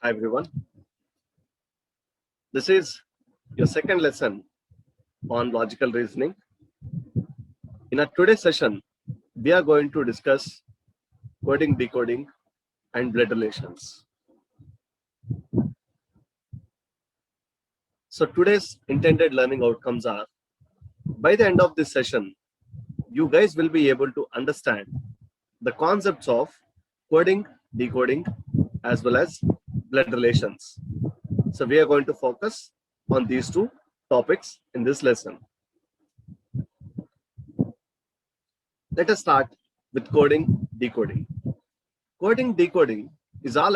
Hi everyone. This is your second lesson on logical reasoning. In our today's session, we are going to discuss coding, decoding, and blood relations. So today's intended learning outcomes are, by the end of this session, you guys will be able to understand the concepts of coding, decoding, as well as blood relations. So we are going to focus on these two topics in this lesson. Let us start with coding, decoding. Coding, decoding is all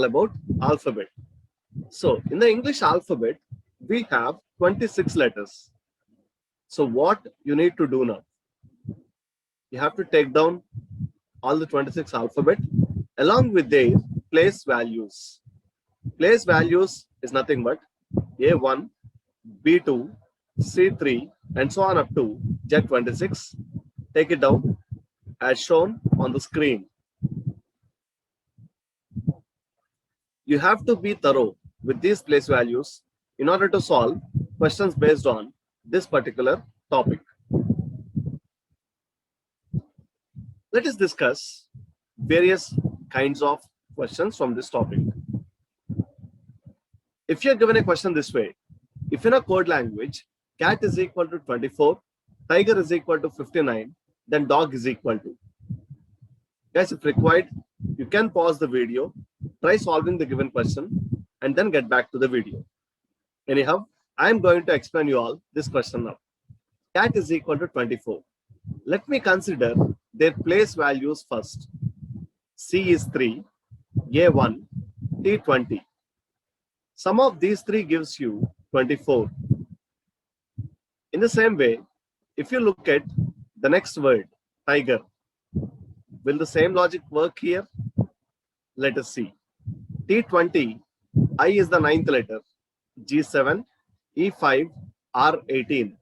about alphabet. So in the English alphabet, we have 26 letters. So what you need to do now? You have to take down all the 26 alphabet along with their place values. Place values is nothing but A1, B2, C3, and so on up to Z26. Take it down as shown on the screen. You have to be thorough with these place values in order to solve questions based on this particular topic. Let us discuss various kinds of questions from this topic. If you're given a question this way, if in a code language, cat is equal to 24, tiger is equal to 59, then dog is equal to. Guys, if required, you can pause the video, try solving the given question, and then get back to the video. Anyhow, I am going to explain you all this question now. Cat is equal to 24. Let me consider their place values first. C is 3, A1, T 20. Sum of these three gives you 24. In the same way, if you look at the next word, tiger, will the same logic work here? Let us see. T20, I is the ninth letter, G7, E5, R18.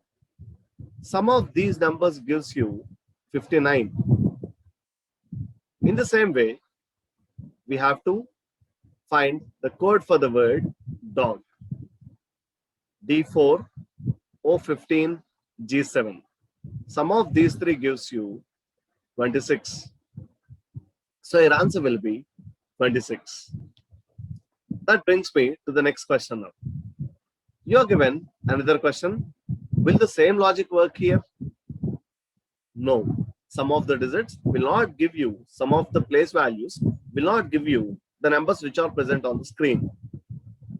Sum of these numbers gives you 59. In the same way, we have to find the code for the word dog. D4, O15, G7. Sum of these three gives you 26. So your answer will be 26. That brings me to the next question now. You are given another question. Will the same logic work here? No. Sum of the digits will not give you, sum of the place values will not give you the numbers which are present on the screen.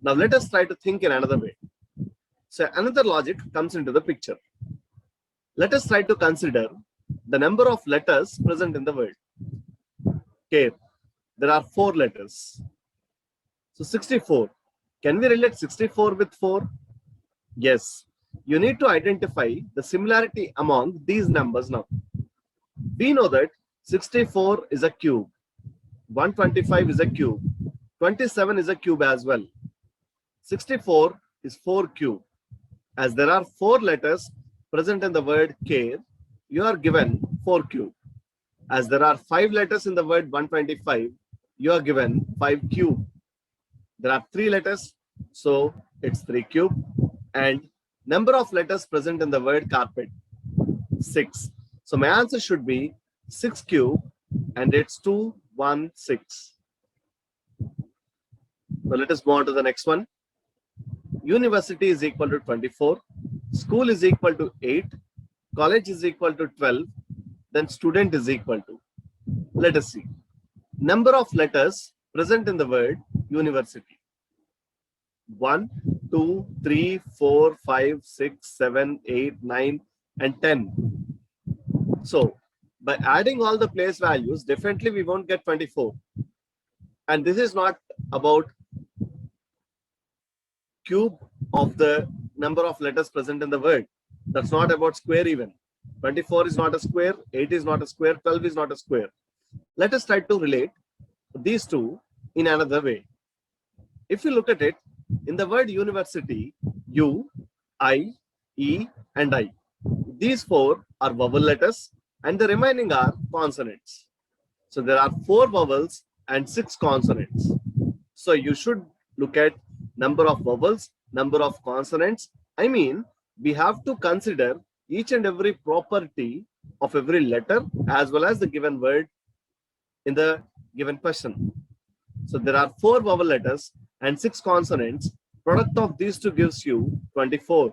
Now let us try to think in another way. So another logic comes into the picture. Let us try to consider the number of letters present in the word. Okay, there are 4 letters. So 64. Can we relate 64 with 4? Yes. You need to identify the similarity among these numbers now. We know that 64 is a cube, 125 is a cube, 27 is a cube as well. 64 is 4 cube. As there are 4 letters present in the word care, you are given 4 cube. As there are 5 letters in the word 125, you are given 5 cube. There are 3 letters, so it's 3 cube. And number of letters present in the word carpet, 6. So my answer should be 6 cube, and it's 216. So let us move on to the next one. University is equal to 24, school is equal to 8, college is equal to 12, then student is equal to. Let us see. Number of letters present in the word university. 1, 2, 3, 4, 5, 6, 7, 8, 9, and 10. So by adding all the place values, definitely we won't get 24. And this is not about cube of the number of letters present in the word. That's not about square even. 24 is not a square, 8 is not a square, 12 is not a square. Let us try to relate these two in another way. If you look at it, in the word university, U, I, E, and I. These 4 are vowel letters and the remaining are consonants. So there are 4 vowels and 6 consonants. So you should look at number of vowels, number of consonants. I mean, we have to consider each and every property of every letter as well as the given word in the given question. So there are 4 vowel letters and 6 consonants. Product of these two gives you 24.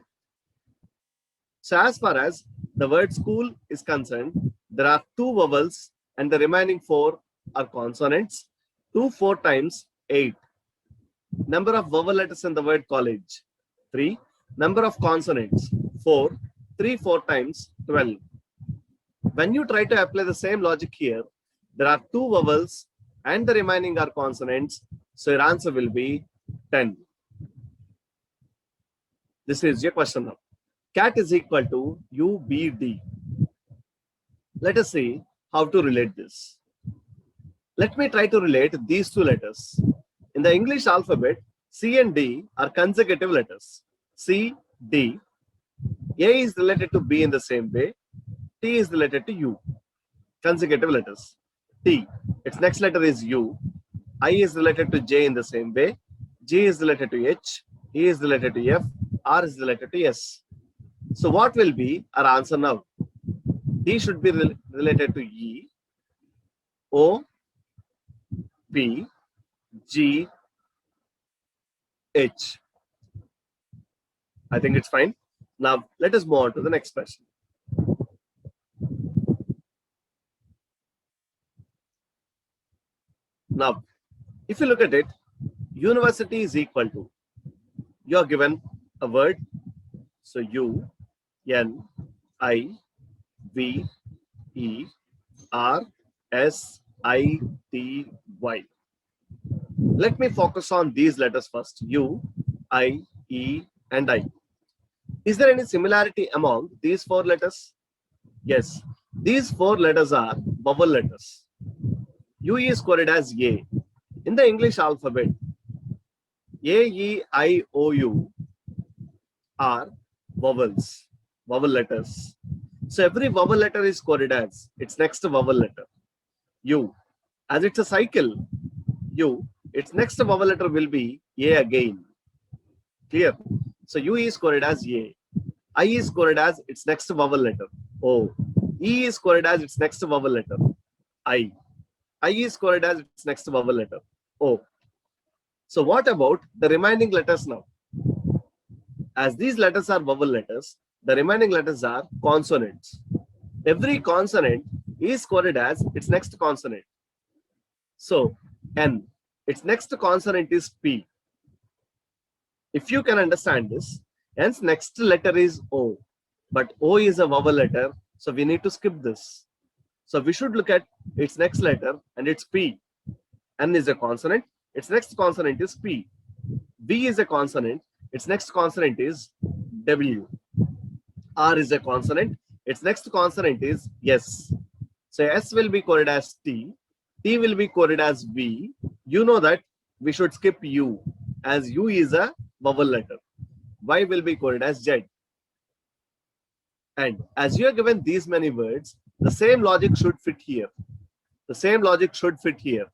So as far as the word school is concerned, there are 2 vowels and the remaining 4 are consonants. 2 4 times 8. Number of vowel letters in the word college, 3. Number of consonants, 4. 3 4 times 12. When you try to apply the same logic here, there are 2 vowels and the remaining are consonants. So your answer will be 10. This is your question now. Cat is equal to UBD. Let us see how to relate this. Let me try to relate these 2 letters. In the English alphabet, C and D are consecutive letters. C, D. A is related to B in the same way. T is related to U. Consecutive letters. T, its next letter is U. I is related to J in the same way. G is related to H. E is related to F. R is related to S. So what will be our answer now? D should be related to E. O, P, G, H. I think it's fine. Now let us move on to the next question. Now, if you look at it, university is equal to, you are given a word. So U, N, I, V, E, R, S, I, T, Y. Let me focus on these letters first. U, I, E, and I. Is there any similarity among these 4 letters? Yes. These 4 letters are vowel letters. U is coded as A. In the English alphabet, A, E, I, O, U are vowels, vowel letters. So every vowel letter is coded as its next vowel letter. U. As it's a cycle, U, its next vowel letter will be A again. Clear? So U is coded as A. I is coded as its next vowel letter. O. E is coded as its next vowel letter. I. I is coded as its next vowel letter. O. So what about the remaining letters now? As these letters are vowel letters, the remaining letters are consonants. Every consonant is coded as its next consonant. So N, its next consonant is P. If you can understand this, N's next letter is O, but O is a vowel letter, so we need to skip this. So we should look at its next letter and it's P. N is a consonant, its next consonant is P. V is a consonant, its next consonant is W. R is a consonant, its next consonant is S. So S will be coded as T, T will be coded as V. You know that we should skip U, as U is a vowel letter. Y will be coded as Z. And as you are given these many words, the same logic should fit here. The same logic should fit here.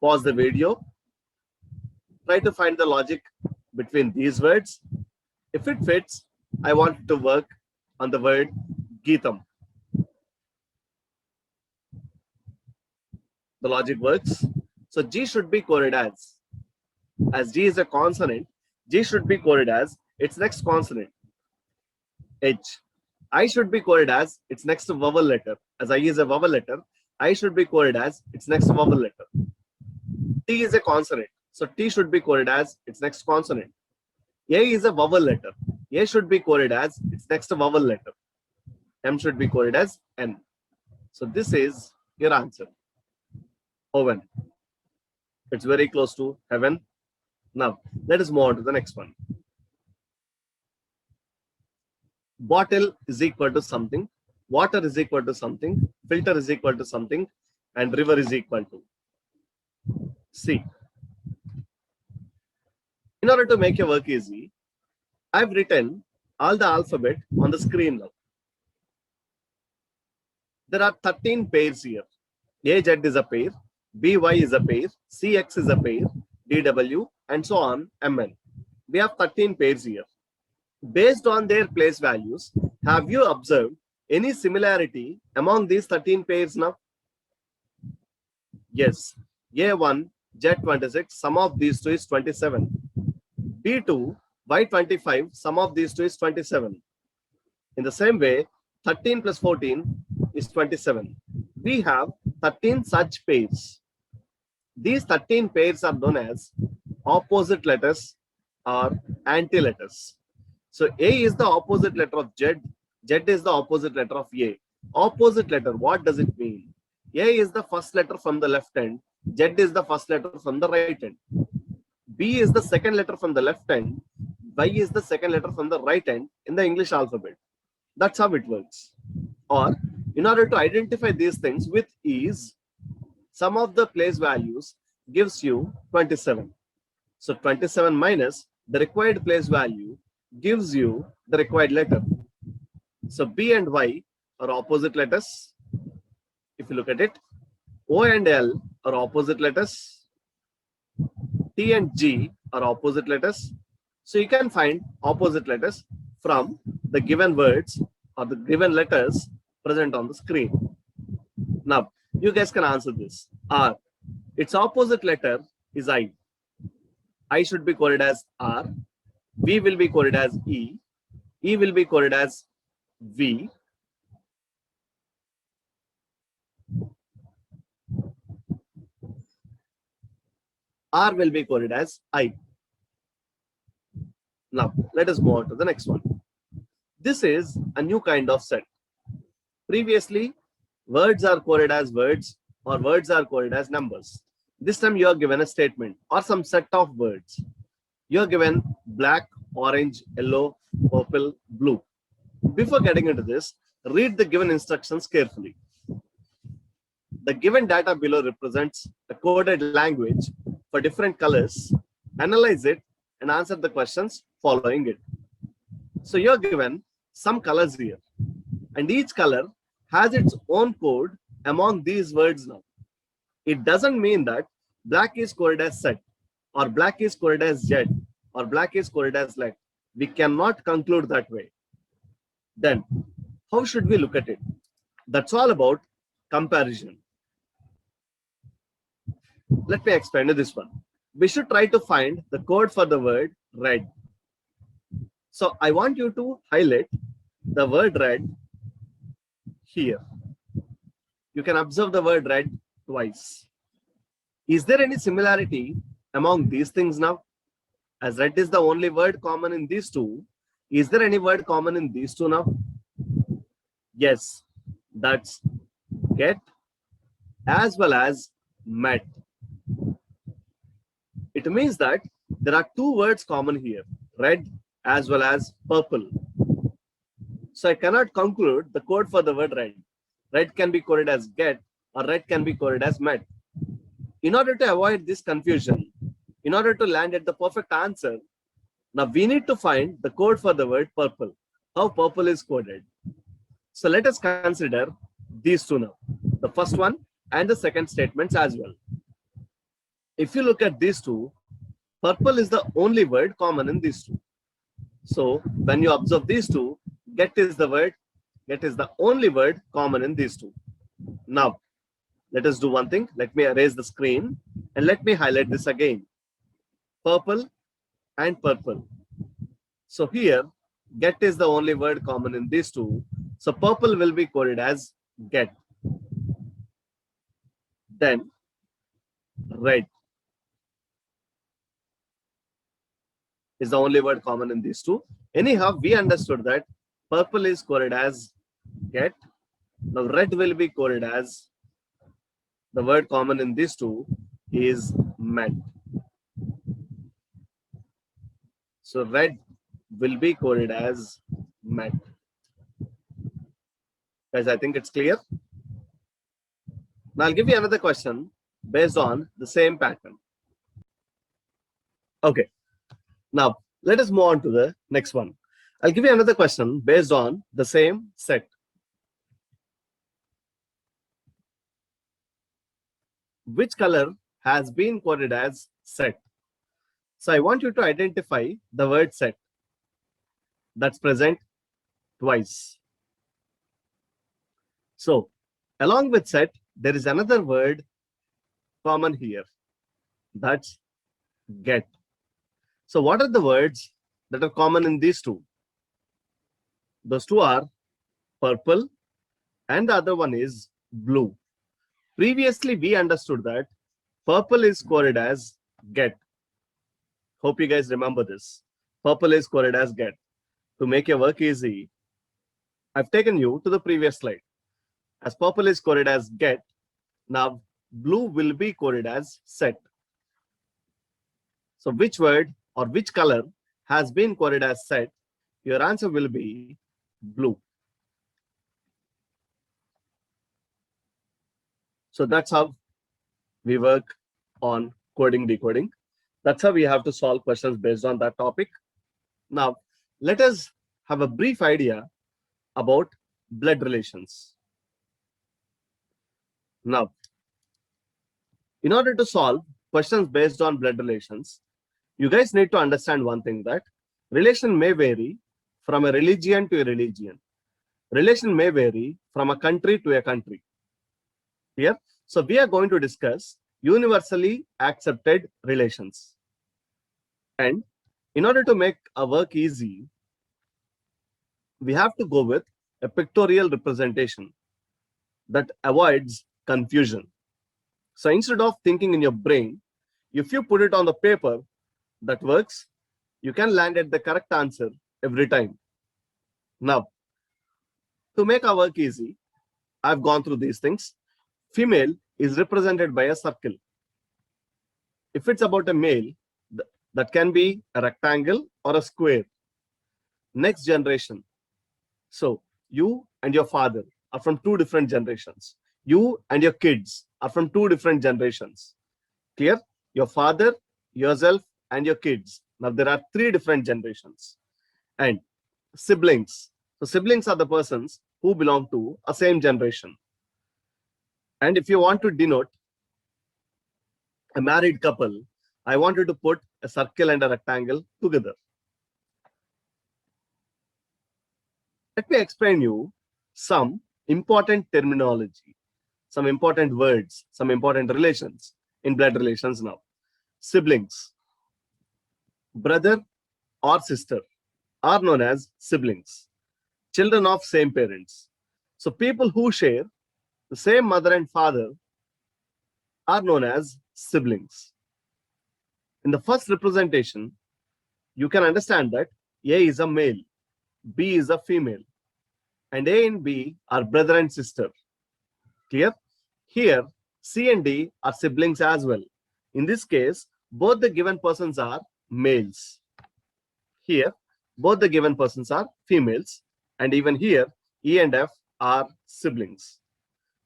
Pause the video. Try to find the logic between these words. If it fits, I want to work on the word Geetam. The logic works. So G should be coded as G is a consonant, G should be coded as its next consonant. H. I should be coded as its next vowel letter. As I is a vowel letter, I should be coded as its next vowel letter. T is a consonant, so T should be coded as its next consonant. A is a vowel letter. A should be coded as its next vowel letter. M should be coded as N. So this is your answer. Oven. It's very close to heaven. Now, let us move on to the next one. Bottle is equal to something. Water is equal to something. Filter is equal to something. And river is equal to. C. In order to make your work easy, I've written all the alphabet on the screen now. There are 13 pairs here. AZ is a pair, BY is a pair, CX is a pair, DW, and so on, MN. We have 13 pairs here. Based on their place values, have you observed any similarity among these 13 pairs now? Yes. A1, Z26, sum of these two is 27. B2, Y25, sum of these two is 27. In the same way, 13 plus 14 is 27. We have 13 such pairs. These 13 pairs are known as opposite letters or anti-letters. So A is the opposite letter of Z. Z is the opposite letter of A. Opposite letter, what does it mean? A is the first letter from the left end. Z is the first letter from the right end. B is the second letter from the left end. Y is the second letter from the right end in the English alphabet. That's how it works. Or in order to identify these things with ease, sum of the place values gives you 27. So 27 minus the required place value gives you the required letter. So B and Y are opposite letters. If you look at it, O and L are opposite letters. T and G are opposite letters. So you can find opposite letters from the given words or the given letters present on the screen. Now, you guys can answer this. R. Its opposite letter is I. I should be coded as R. V will be coded as E. E will be coded as V. R will be coded as I. Now, let us move on to the next one. This is a new kind of set. Previously, words are coded as words or words are coded as numbers. This time you are given a statement or some set of words. You are given black, orange, yellow, purple, blue. Before getting into this, read the given instructions carefully. The given data below represents a coded language for different colors. Analyze it and answer the questions following it. So you're given some colors here, and each color has its own code among these words now. It doesn't mean that black is coded as set, or black is coded as Z, or black is coded as let. We cannot conclude that way. Then, how should we look at it? That's all about comparison. Let me explain this one. We should try to find the code for the word red. So I want you to highlight the word red here. You can observe the word red twice. Is there any similarity among these things now? As red is the only word common in these two, is there any word common in these two now? Yes, that's get as well as met. It means that there are two words common here, red as well as purple. So I cannot conclude the code for the word red. Red can be coded as get or red can be coded as met. In order to avoid this confusion, in order to land at the perfect answer, now we need to find the code for the word purple, how purple is coded. So let us consider these two now, the first one and the second statements as well. If you look at these two, purple is the only word common in these two. So when you observe these two, get is the only word common in these two. Now, let us do one thing. Let me erase the screen and let me highlight this again. Purple and purple. So here, get is the only word common in these two. So purple will be coded as get. Then red is the only word common in these two. Anyhow, we understood that purple is coded as get. Now red will be coded as the word common in these two is met. So red will be coded as met. Guys, I think it's clear. Now I'll give you another question based on the same pattern. Okay. Now let us move on to the next one. I'll give you another question based on the same set. which color has been coded as set? So I want you to identify the word set that's present twice. So along with set, there is another word common here. That's get. So what are the words that are common in these two? Those two are purple and the other one is blue. Previously, we understood that purple is coded as get. Hope you guys remember this. Purple is coded as get. To make your work easy, I've taken you to the previous slide. As purple is coded as get, now blue will be coded as set. So which word or which color has been coded as set? Your answer will be blue. So that's how we work on coding decoding. That's how we have to solve questions based on that topic. Now, let us have a brief idea about blood relations. Now, in order to solve questions based on blood relations, you guys need to understand one thing, that relation may vary from a religion to a religion. Relation may vary from a country to a country. Here, so we are going to discuss universally accepted relations. And in order to make our work easy, we have to go with a pictorial representation that avoids confusion. So instead of thinking in your brain, if you put it on the paper, that works. You can land at the correct answer every time. Now, to make our work easy, I've gone through these things. Female is represented by a circle. If it's about a male, that can be a rectangle or a square. Next generation. So you and your father are from two different generations. You and your kids are from two different generations. Clear? Your father, yourself, and your kids. Now there are three different generations. And siblings. So siblings are the persons who belong to a same generation. And if you want to denote a married couple, I wanted to put a circle and a rectangle together. Let me explain you some important terminology, some important words, some important relations in blood relations now. Siblings, brother or sister are known as siblings, children of same parents. So people who share the same mother and father are known as siblings. In the first representation, you can understand that A is a male, B is a female, and A and B are brother and sister. Clear? Here, C and D are siblings as well. In this case, both the given persons are males. Here, both the given persons are females. And even here, E and F are siblings.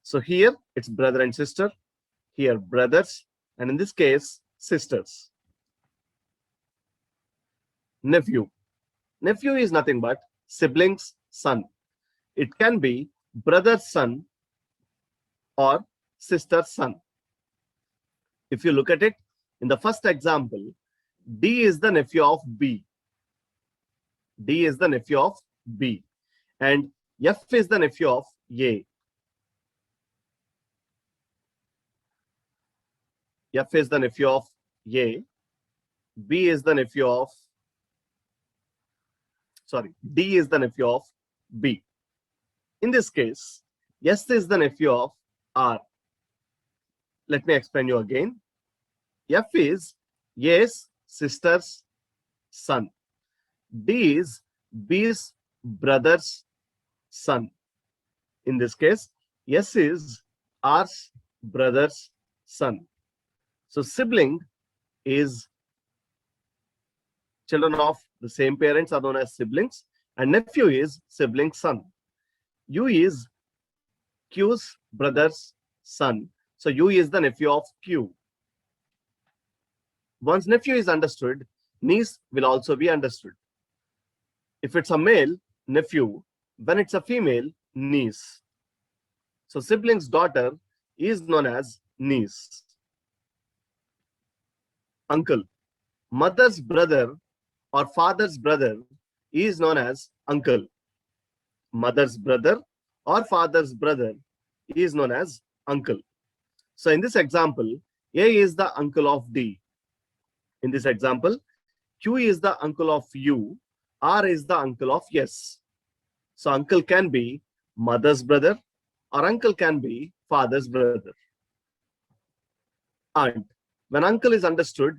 So here, it's brother and sister. Here, brothers. And in this case, sisters. Nephew. Nephew is nothing but sibling's son. It can be brother's son or sister's son. If you look at it, in the first example, D is the nephew of B. D is the nephew of B. And F is the nephew of A. F is the nephew of A. B is the nephew of, D is the nephew of B. In this case, S is the nephew of R. Let me explain you again. F is A's sister's son. D is B's brother's son. In this case, S is R's brother's son. So sibling is children of the same parents are known as siblings, and nephew is sibling's son. U is Q's brother's son. So U is the nephew of Q. Once nephew is understood, niece will also be understood. If it's a male, nephew. When it's a female, niece. So sibling's daughter is known as niece. uncle. Mother's brother or father's brother is known as uncle. Mother's brother or father's brother is known as uncle. So in this example, A is the uncle of D. In this example, Q is the uncle of U, R is the uncle of S. So uncle can be mother's brother or uncle can be father's brother. Aunt. When uncle is understood,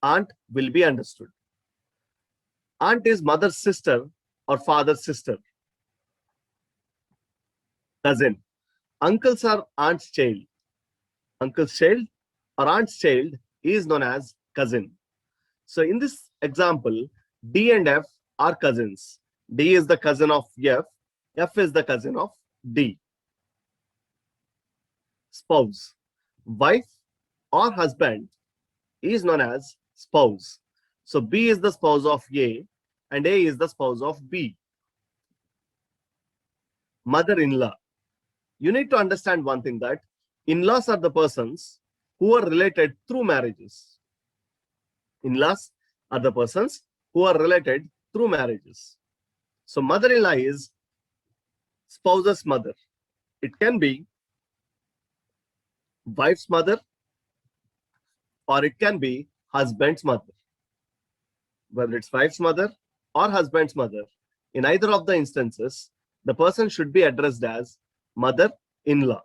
aunt will be understood. Aunt is mother's sister or father's sister. Cousin. Uncles are aunt's child. Uncle's child or aunt's child is known as cousin. So in this example, D and F are cousins. D is the cousin of F. F is the cousin of D. Spouse. Wife or husband is known as spouse. So B is the spouse of A and A is the spouse of B. Mother-in-law. You need to understand one thing, that in-laws are the persons who are related through marriages. In-laws are the persons who are related through marriages. So mother-in-law is spouse's mother. It can be wife's mother or it can be husband's mother. Whether it's wife's mother or husband's mother, in either of the instances, the person should be addressed as mother-in-law.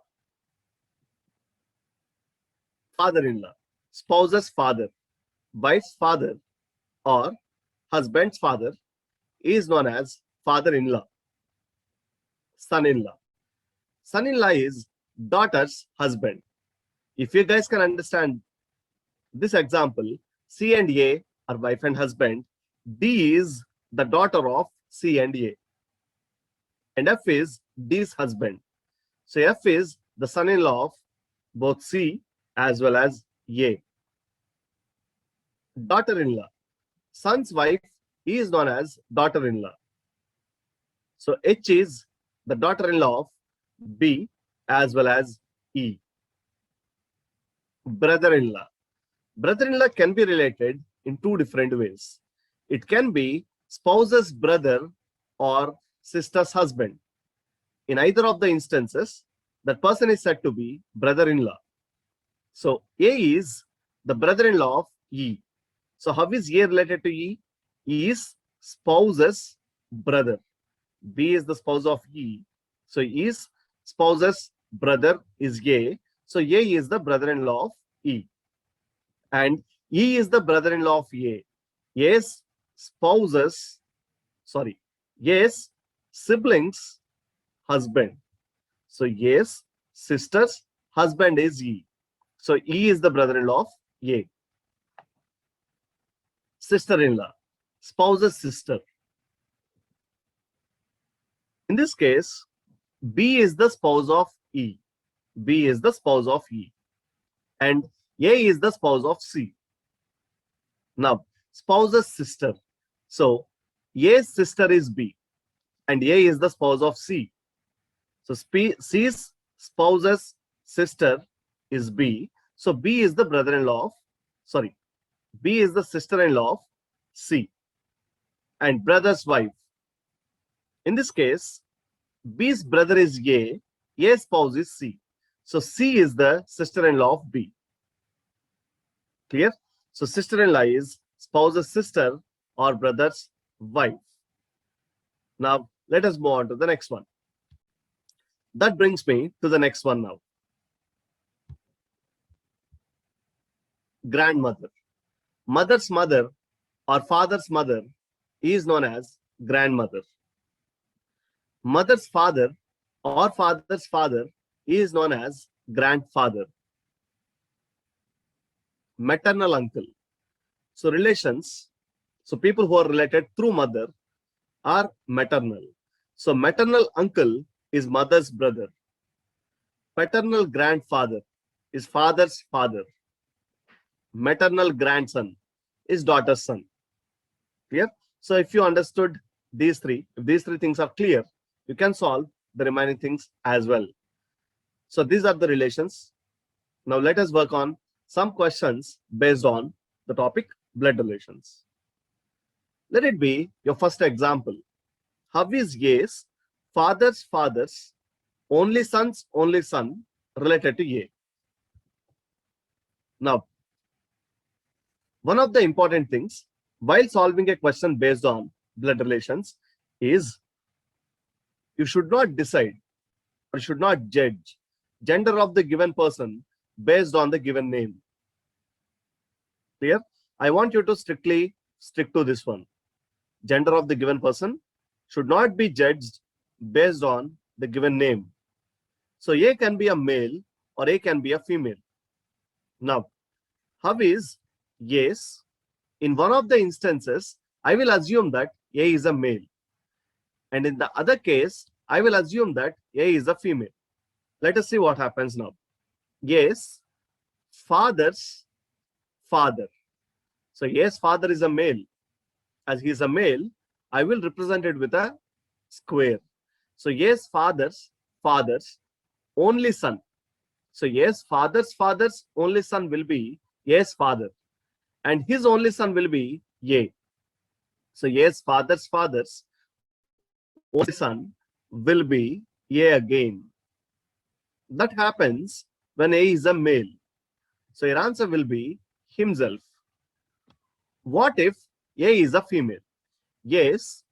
Father-in-law, spouse's father, wife's father or husband's father is known as father-in-law. Son-in-law. Son-in-law is daughter's husband. If you guys can understand this example, C and A are wife and husband. D is the daughter of C and A. And F is D's husband. So F is the son-in-law of both C as well as A. Daughter-in-law. Son's wife is known as daughter-in-law. So H is the daughter-in-law of B as well as E. Brother-in-law. Brother-in-law can be related in two different ways. It can be spouse's brother or sister's husband. In either of the instances, that person is said to be brother-in-law. So A is the brother-in-law of E. So how is A related to E? E is spouse's brother. B is the spouse of E. So E's spouse's brother is A. So A is the brother-in-law of E. And E is the brother-in-law of A. A's siblings husband. So A's sister's husband is E. So E is the brother-in-law of A. Sister-in-law, spouse's sister. In this case, B is the spouse of E. B is the spouse of E. And A is the spouse of C. Now, spouse's sister. So A's sister is B and A is the spouse of C. So C's spouse's sister is B. So B is the B is the sister-in-law of C and brother's wife. In this case, B's brother is A, A's spouse is C. So C is the sister-in-law of B. Clear? So sister-in-law is spouse's sister or brother's wife. Now, let us move on to the next one. That brings me to the next one now. Grandmother. Mother's mother or father's mother is known as grandmother. Mother's father or father's father is known as grandfather. Maternal uncle. So relations, so people who are related through mother are maternal. So maternal uncle is mother's brother. Paternal grandfather is father's father. Maternal grandson is daughter's son. Clear? So if you understood these three, if these three things are clear, you can solve the remaining things as well. So these are the relations. Now let us work on some questions based on The topic, blood relations. Let it be your first example. How is A's father's only son related to A? Now, one of the important things while solving a question based on blood relations is you should not decide or should not judge gender of the given person based on the given name. Clear? I want you to strictly stick to this one. Gender of the given person should not be judged based on the given name. So A can be a male or A can be a female. Now, how is yes? In one of the instances, I will assume that A is a male. And in the other case, I will assume that A is a female. Let us see what happens now. Yes, father's father. So yes, father is a male. As he is a male, I will represent it with a square. So yes, father's only son. So yes, father's only son will be yes, father. And his only son will be A. So yes, father's only son will be A again. That happens when A is a male. So your answer will be himself. What if A is a female? Yes,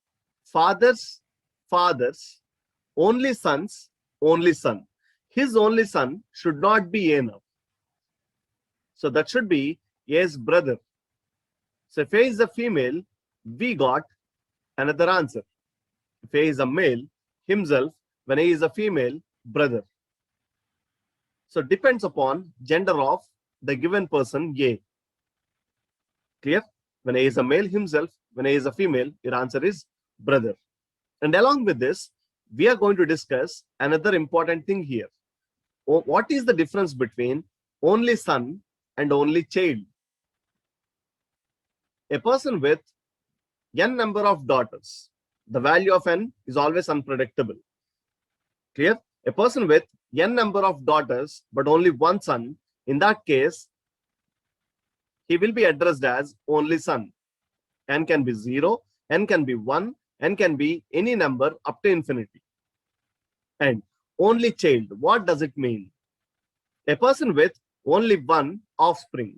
father's only son's only son. His only son should not be A now. So that should be A's brother. So if A is a female, we got another answer. If A is a male, himself. When A is a female, brother. So depends upon gender of the given person A. Clear? When A is a male, himself. When A is a female, your answer is brother. And along with this, we are going to discuss another important thing here. What is the difference between only son and only child? A person with n number of daughters, the value of n is always unpredictable. Clear? A person with n number of daughters but only one son, in that case, he will be addressed as only son. N can be 0, n can be 1, n can be any number up to infinity. And only child, what does it mean? A person with only one offspring,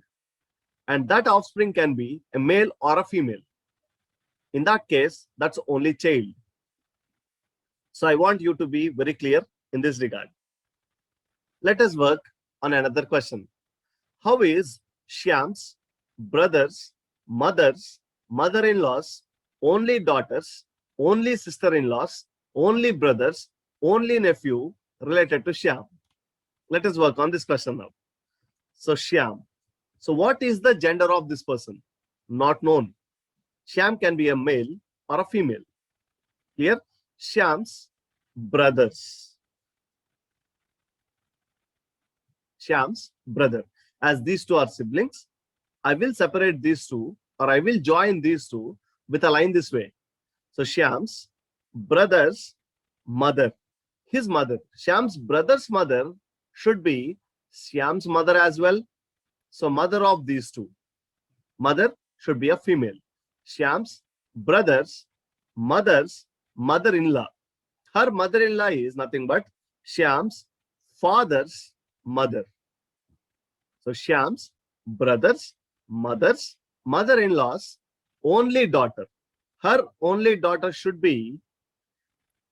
and that offspring can be a male or a female. In that case, that's only child. So I want you to be very clear in this regard. Let us work on another question. How is Shyam's brothers, mothers, mother-in-laws, only daughters, only sister-in-laws, only brothers, only nephew related to Shyam? Let us work on this question now. So Shyam. So what is the gender of this person? Not known. Shyam can be a male or a female. Here, Shyam's brothers. Shyam's brother. As these two are siblings, I will separate these two, or I will join these two with a line this way. So Shyam's brother's mother. His mother. Shyam's brother's mother should be Shyam's mother as well. So mother of these two. Mother should be a female. Shyam's brother's mother-in-law. Her mother-in-law is nothing but Shyam's father's mother. So Shyam's brother's mother-in-law's only daughter. Her only daughter should be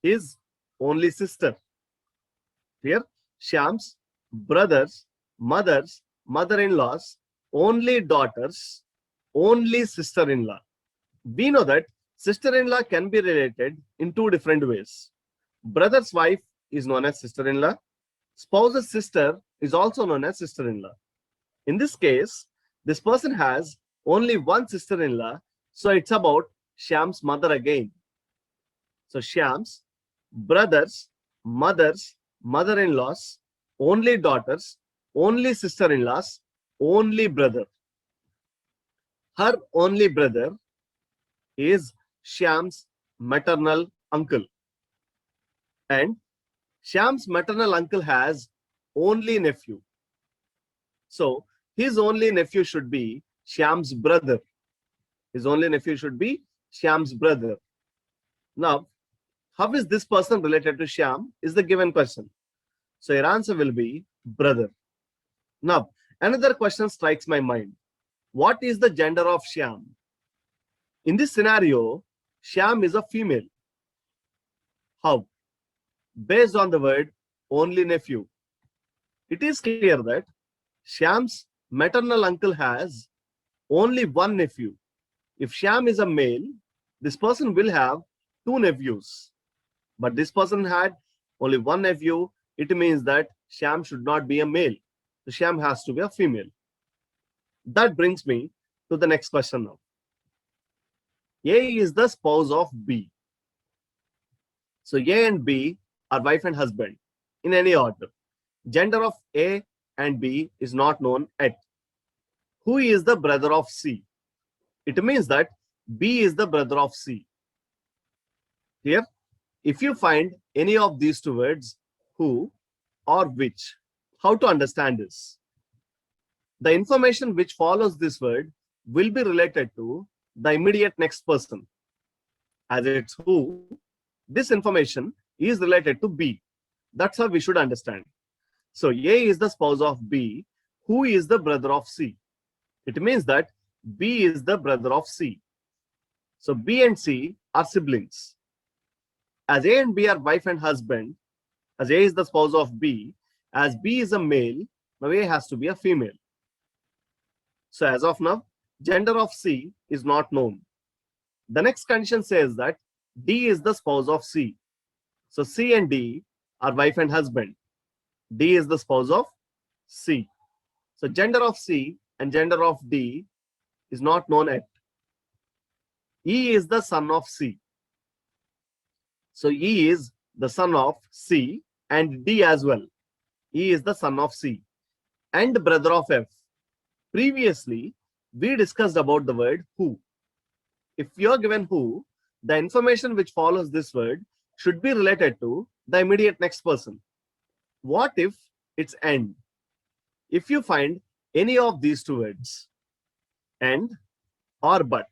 his only sister. Here, Shyam's brother's mother-in-law's only daughter's only sister-in-law. We know that sister-in-law can be related in two different ways. Brother's wife is known as sister-in-law. Spouse's sister is also known as sister-in-law. In this case, this person has only one sister-in-law, so it's about Shyam's mother again. So Shyam's mother-in-law's only daughters, only sister-in-laws, only brother. Her only brother is Shyam's maternal uncle. And Shyam's maternal uncle has only nephew. So his only nephew should be Shyam's brother. His only nephew should be Shyam's brother. Now, how is this person related to Shyam is the given question. So your answer will be brother. Now, another question strikes my mind. What is the gender of Shyam? In this scenario, Shyam is a female. How? Based on the word only nephew. It is clear that Shyam's maternal uncle has only one nephew. If Shyam is a male, this person will have two nephews. But this person had only one nephew. It means that Shyam should not be a male. So Shyam has to be a female. That brings me to the next question now. A is the spouse of B. So A and B are wife and husband in any order. Gender of A and B is not known yet. Who is the brother of C? It means that B is the brother of C. Here, if you find any of these two words, who or which, how to understand this? The information which follows this word will be related to the immediate next person. As it's who, this information is related to B. That's how we should understand. So A is the spouse of B, who is the brother of C. It means that B is the brother of C. So B and C are siblings. As A and B are wife and husband, as A is the spouse of B, as B is a male, now A has to be a female. So as of now, gender of C is not known. The next condition says that D is the spouse of C. So C and D are wife and husband. D is the spouse of C. So gender of C and gender of D is not known yet. E is the son of C. So E is the son of C and D as well. E is the son of C and brother of F. Previously, we discussed about the word who. If you are given who, the information which follows this word should be related to the immediate next person. What if it's and? If you find any of these two words, and or but,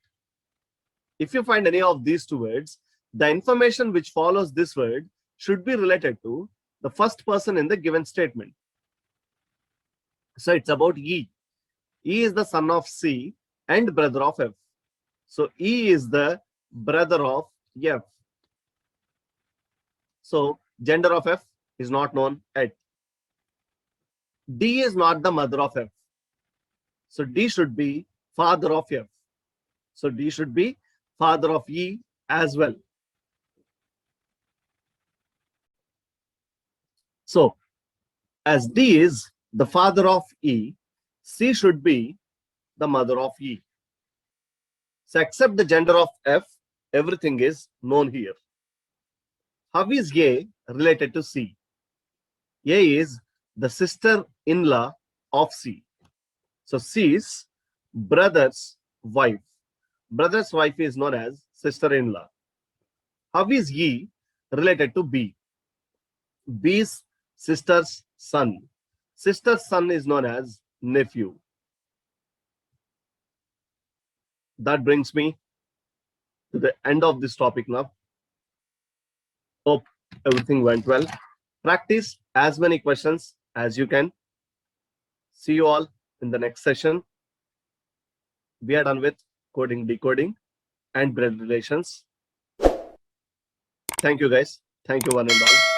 if you find any of these two words, the information which follows this word should be related to the first person in the given statement. So it's about E. E is the son of C and brother of F. So E is the brother of F. So gender of F is not known yet. D is not the mother of F. So D should be father of F. So D should be father of E as well. So as D is the father of E, C should be the mother of E. So except the gender of F, everything is known here. How is A related to C? A is the sister-in-law of C. So C's brother's wife. Brother's wife is known as sister-in-law. How is E related to B? B's sister's son. Sister's son is known as nephew. That brings me to the end of this topic now. Hope everything went well. Practice as many questions as you can. See you all in the next session. We are done with coding, decoding, and blood relations. Thank you, guys. Thank you, one and all.